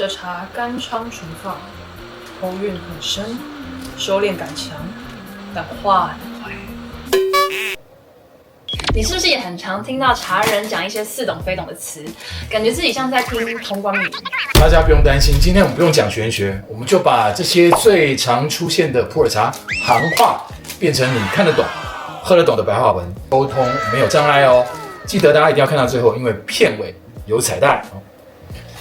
这茶甘昌纯放，喉韵很深，收敛感强，但化很快。你是不是也很常听到茶人讲一些似懂非懂的词，感觉自己像在听通关密语？大家不用担心，今天我们不用讲玄学，我们就把这些最常出现的普洱茶行话变成你看得懂、喝得懂的白话文，沟通没有障碍哦。记得大家一定要看到最后，因为片尾有彩蛋。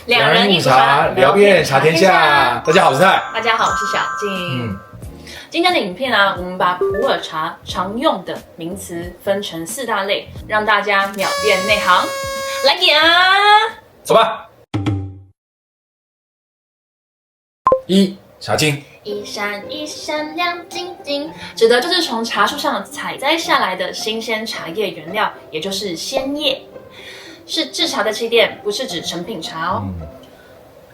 两人一壶茶，聊遍茶天下。大家好，我是泰。大家好，我是小静。今天的影片啊，我们把普洱茶常用的名词分成4大类，让大家秒变内行。来点啊！走吧。1. 茶茎。一闪一闪亮晶晶，指的就是从茶树上采摘下来的新鲜茶叶原料，也就是鲜叶，是制茶的起点，不是指成品茶哦。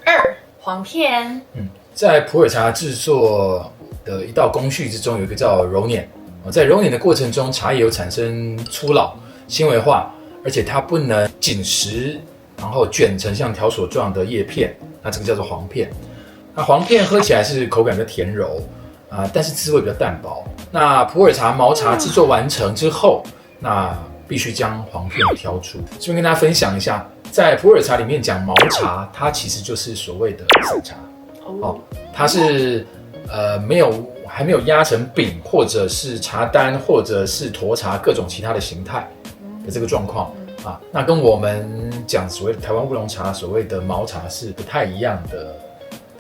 2. 黄片。在普洱茶制作的一道工序之中，有一个叫揉捻。在揉捻的过程中，茶叶有产生粗老、纤维化，而且它不能紧实，然后卷成像条索状的叶片，那这个叫做黄片。那黄片喝起来是口感比较甜柔但是滋味比较淡薄。那普洱茶毛茶制作完成之后，那必须将黄片挑出。这边跟大家分享一下，在普洱茶里面讲毛茶，它其实就是所谓的散茶。它是还没有压成饼，或者是茶单，或者是沱茶各种其他的形态的这个状况那跟我们讲所谓的台湾乌龙茶所谓的毛茶是不太一样的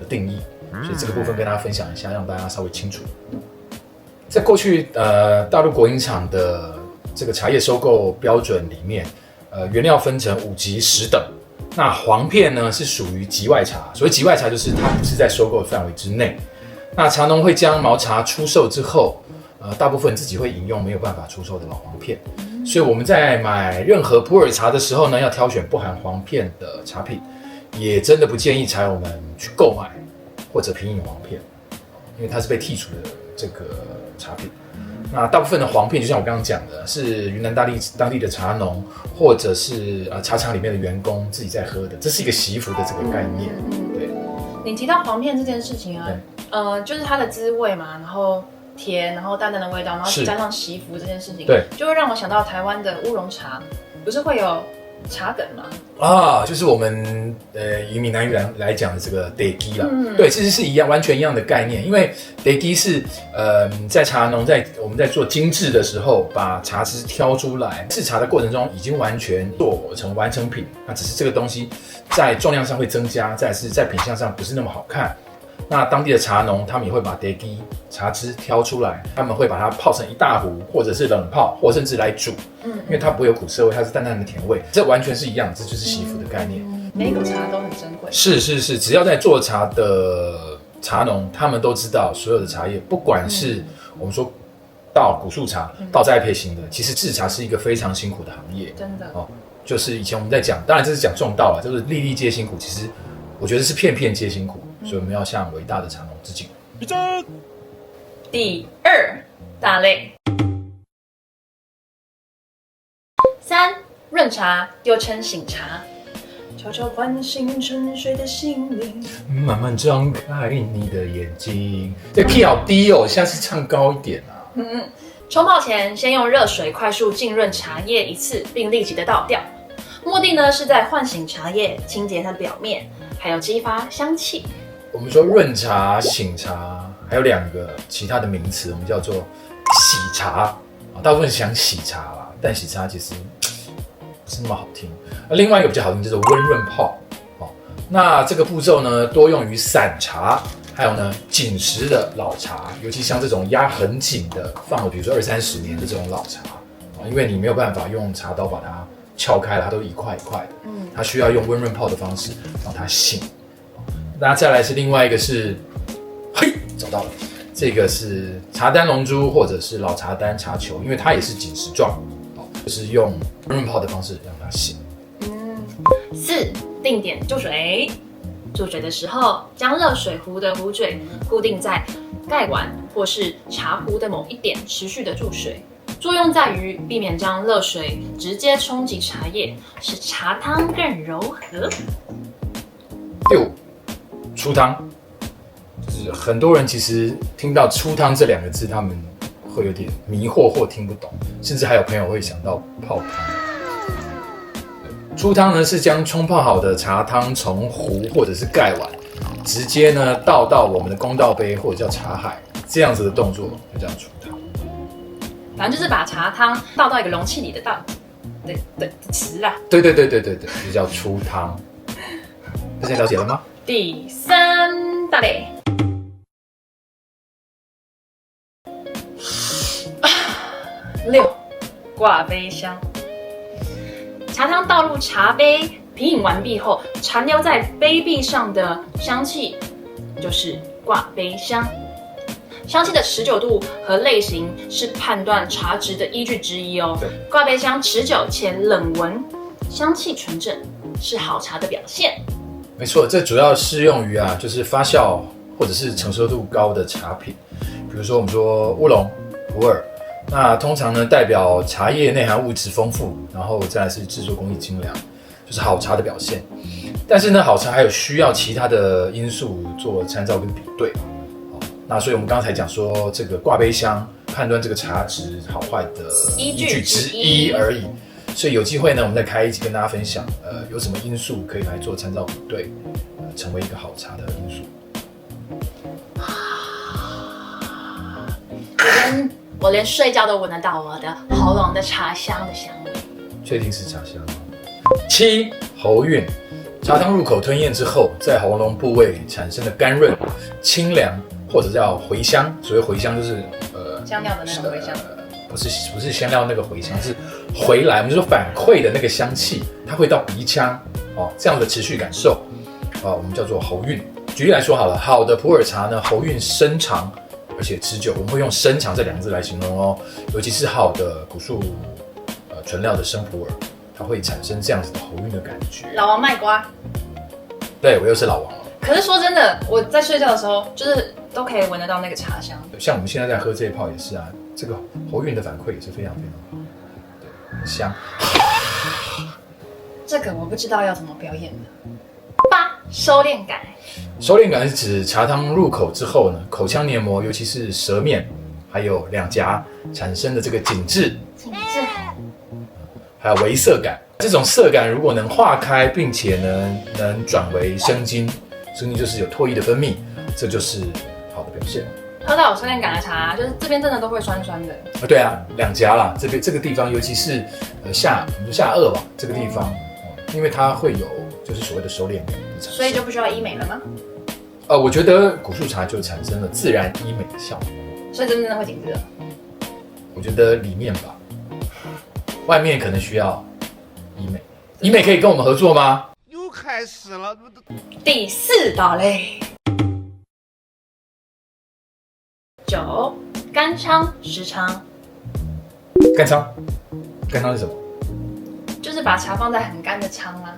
定义，所以这个部分跟大家分享一下，让大家稍微清楚。在过去大陆国营厂的这个茶叶收购标准里面，原料分成5级10等。那黄片呢是属于级外茶，所谓级外茶就是它不是在收购范围之内。那茶农会将毛茶出售之后，大部分自己会饮用没有办法出售的老黄片，所以我们在买任何普洱茶的时候呢，要挑选不含黄片的茶品，也真的不建议茶友们去购买或者品饮黄片，因为它是被剔除的这个茶品。那大部分的黄片，就像我刚刚讲的，是云南当地的茶农，或者是茶厂里面的员工自己在喝的，这是一个习俗的这个概念。对，你提到黄片这件事情啊，就是它的滋味嘛，然后甜，然后淡淡的味道，然后加上习俗这件事情，对，就会让我想到台湾的乌龙茶，不是会有茶梗吗？就是我们以闽南语来讲的这个茶基啦，对，其实是完全一样的概念。因为茶基是在茶农我们在做精制的时候，把茶汁挑出来，制茶的过程中已经完全做成完成品，那只是这个东西在重量上会增加，再是在品相上不是那么好看。那当地的茶农他们也会把茶基茶汁挑出来，他们会把它泡成一大壶，或者是冷泡，或甚至来煮，因为它不会有苦涩味，它是淡淡的甜味，这完全是一样，这就是习俗的概念。每一口茶都很珍贵。是，只要在做茶的茶农，他们都知道所有的茶叶，不管是我们说到古树茶，到栽培型的，其实制茶是一个非常辛苦的行业，真的就是以前我们在讲，当然这是讲重道了，就是粒粒皆辛苦，其实我觉得是片片皆辛苦，所以我们要向伟大的茶农致敬。第2大类。3. 润茶，又称醒茶，悄悄唤醒沉睡的心灵，慢慢张开你的眼睛。这 key 好低哦，下次唱高一点啊。冲泡前，先用热水快速浸润茶叶1次，并立即的倒掉。目的呢是在唤醒茶叶，清洁它的表面，还有激发香气。我们说润茶、醒茶，还有2个其他的名词，我们叫做洗茶。大部分想洗茶啦，但洗茶其实不是那么好听。另外一个比较好听就是温润泡。那这个步骤呢，多用于散茶，还有呢紧实的老茶，尤其像这种压很紧的，放了比如说20-30年的这种老茶，因为你没有办法用茶刀把它撬开了，它都一块一块的，它需要用温润泡的方式让它醒。那再来是另外一个是，找到了，这个是茶单龙珠或者是老茶单茶球，因为它也是紧实状，就是用温润泡的方式让它醒。4. 定点注水。注水的时候，将热水壶的壶嘴固定在盖碗或是茶壶的某一点，持续的注水。作用在于避免将热水直接冲击茶叶，使茶汤更柔和。第5，出汤，就是很多人其实听到出汤这2个字，他们会有点迷惑或听不懂，甚至还有朋友会想到泡汤。出汤呢是将冲泡好的茶汤从壶或者是盖碗，直接呢倒到我们的公道杯或者叫茶海，这样子的动作就叫出汤。反正就是把茶汤倒到一个容器里的词啦。对，就叫出汤。大家了解了吗？第3大类。6. 挂杯香。茶汤倒入茶杯，品饮完毕后，残留在杯壁上的香气就是挂杯香。香气的持久度和类型是判断茶质的依据之一哦。挂杯香持久且冷闻，香气纯正，是好茶的表现。没错，这主要适用于就是发酵或者是成熟度高的茶品，比如说我们说乌龙、普洱。那通常呢，代表茶叶内含物质丰富，然后再来是制作工艺精良，就是好茶的表现。但是呢，好茶还有需要其他的因素做参照跟比对。那所以我们刚才讲说，这个挂杯香判断这个茶质好坏的依据之一而已。所以有机会呢，我们再开一集跟大家分享，有什么因素可以来做参照比对，成为一个好茶的因素。我连睡觉都闻得到我的喉咙的茶香的香味。确定是茶香吗？7. 喉韵。茶汤入口吞咽之后，在喉咙部位产生的干润、清凉，或者叫回香。所谓回香就是香料的那种回香，不是香料那个回香，是回来我们就说反馈的那个香气，它会到鼻腔这样的持续感受我们叫做喉韵。举例来说好了，好的普洱茶呢，喉韵深长而且持久，我们会用深长这2个字来形容哦。尤其是好的古树纯料的生普洱，它会产生这样子的喉韵的感觉。老王卖瓜，对我又是老王了。可是说真的，我在睡觉的时候，就是都可以闻得到那个茶香。像我们现在在喝这一泡也是这个喉韵的反馈也是非常非常好，对，很香。这个我不知道要怎么表演的。8. 收敛感。收敛感是指茶汤入口之后呢，口腔黏膜，尤其是舌面，还有两颊产生的这个紧致，还有微涩感。这种涩感如果能化开，并且呢能转为生津，生津就是有唾液的分泌，这就是好的表现。喝到有收敛感的茶，就是这边真的都会酸酸的。对啊，两颊啦，这个地方，尤其是我们下颚吧这个地方，因为它会有就是所谓的收敛感，所以就不需要医美了吗？我觉得古树茶就产生了自然医美的效果，所以真的会紧致。我觉得里面吧，外面可能需要医美。医美可以跟我们合作吗？又开始了。第4大类，9. 干仓湿仓。干仓是什么？就是把茶放在很干的仓啊。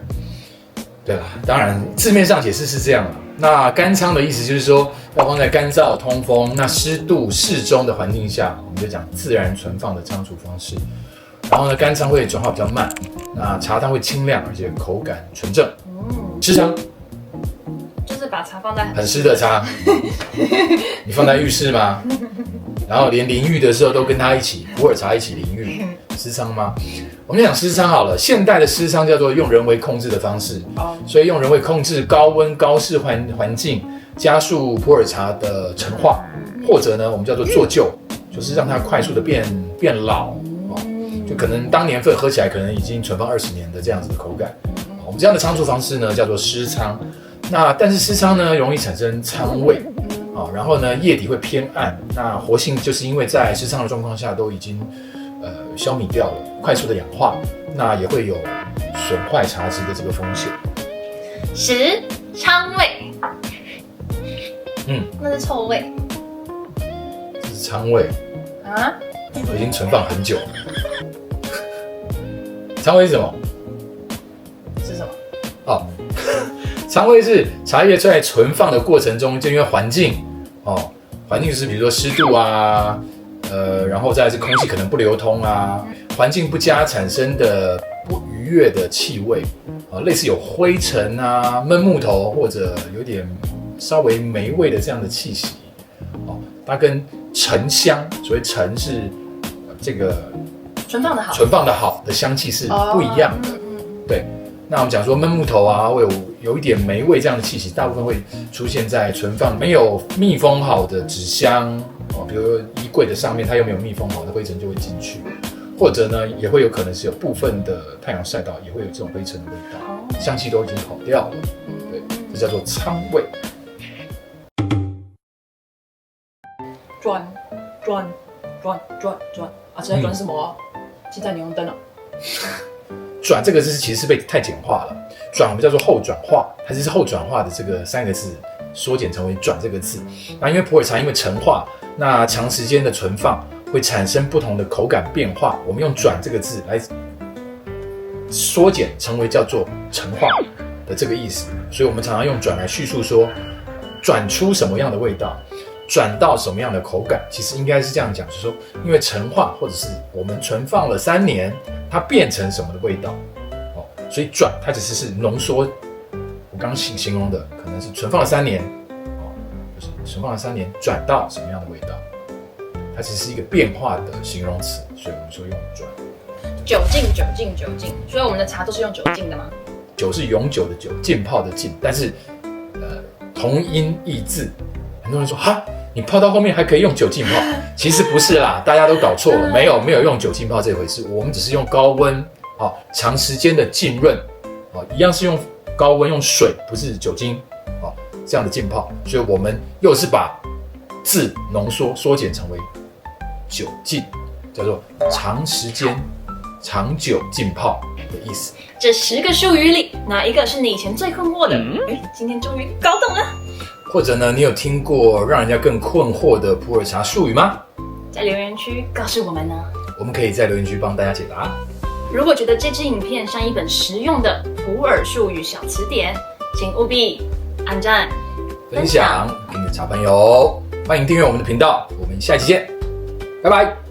对啦，当然字面上解释是这样啦。那干仓的意思就是说要放在干燥、通风、那湿度适中的环境下，我们就讲自然存放的仓储方式。然后呢，干仓会转化比较慢，那茶汤会清亮，而且口感纯正。湿仓就是把茶放在很湿的仓，你放在浴室吗？然后连淋浴的时候都跟它一起普洱茶一起淋浴，湿仓吗？我们讲湿仓好了，现代的湿仓叫做用人为控制的方式，所以用人为控制高温高湿环境，加速普洱茶的陈化，或者呢我们叫做做旧，就是让它快速的变老，就可能当年份喝起来可能已经存放20年的这样子的口感。我们这样的仓储方式呢叫做湿仓。那但是湿仓呢容易产生仓味，然后呢叶底会偏暗，那活性就是因为在湿仓的状况下都已经消弭掉了，快速的氧化，那也会有损坏茶质的这个风险。10. 仓味。那是臭味。这是仓味啊？我已经存放很久了。仓味是什么？是什么？仓味是茶叶在存放的过程中，就因为环境就是比如说湿度啊，然后再来是空气可能不流通啊，环境不佳产生的不愉悦的气味类似有灰尘啊、闷木头或者有点稍微霉味的这样的气息。它跟陈香，所谓陈是这个存放的好的香气是不一样的。对，那我们讲说焖木头啊，会有一点霉味这样的气息，大部分会出现在存放没有密封好的纸箱比如说衣柜的上面，它又没有密封好的灰尘就会进去，或者呢也会有可能是有部分的太阳晒到，也会有这种灰尘的味道，香气都已经跑掉了。对，这叫做苍味。转啊！现在转什么？现在霓虹灯了。转这个字其实是被太简化了，转我们叫做后转化，还是后转化的这个3个字缩减成为转这个字。那因为普洱茶因为陈化，那长时间的存放会产生不同的口感变化，我们用转这个字来缩减成为叫做陈化的这个意思。所以我们常常用转来叙述说转出什么样的味道，转到什么样的口感，其实应该是这样讲，就是说，因为陈化或者是我们存放了3年，它变成什么的味道，所以转它只是浓缩。我刚刚形容的可能是存放了3年，就是存放了3年转到什么样的味道，它其实是一个变化的形容词，所以我们说用转。酒精，所以我们的茶都是用酒精的吗？酒是永久的酒，浸泡的浸，但是同音异字。很多人说哈，你泡到后面还可以用酒浸泡，其实不是啦，大家都搞错了，没有用酒浸泡这回事，我们只是用高温长时间的浸润一样是用高温用水，不是酒精这样的浸泡，所以我们又是把字浓缩缩减成为酒浸，叫做长时间长久浸泡的意思。这10个术语里，哪一个是你以前最困惑的？今天终于搞懂了。或者呢，你有听过让人家更困惑的普洱茶术语吗？在留言区告诉我们呢。我们可以在留言区帮大家解答。如果觉得这支影片像一本实用的普洱术语小词典，请务必按赞、分享给你的茶朋友。欢迎订阅我们的频道，我们下期见，拜拜。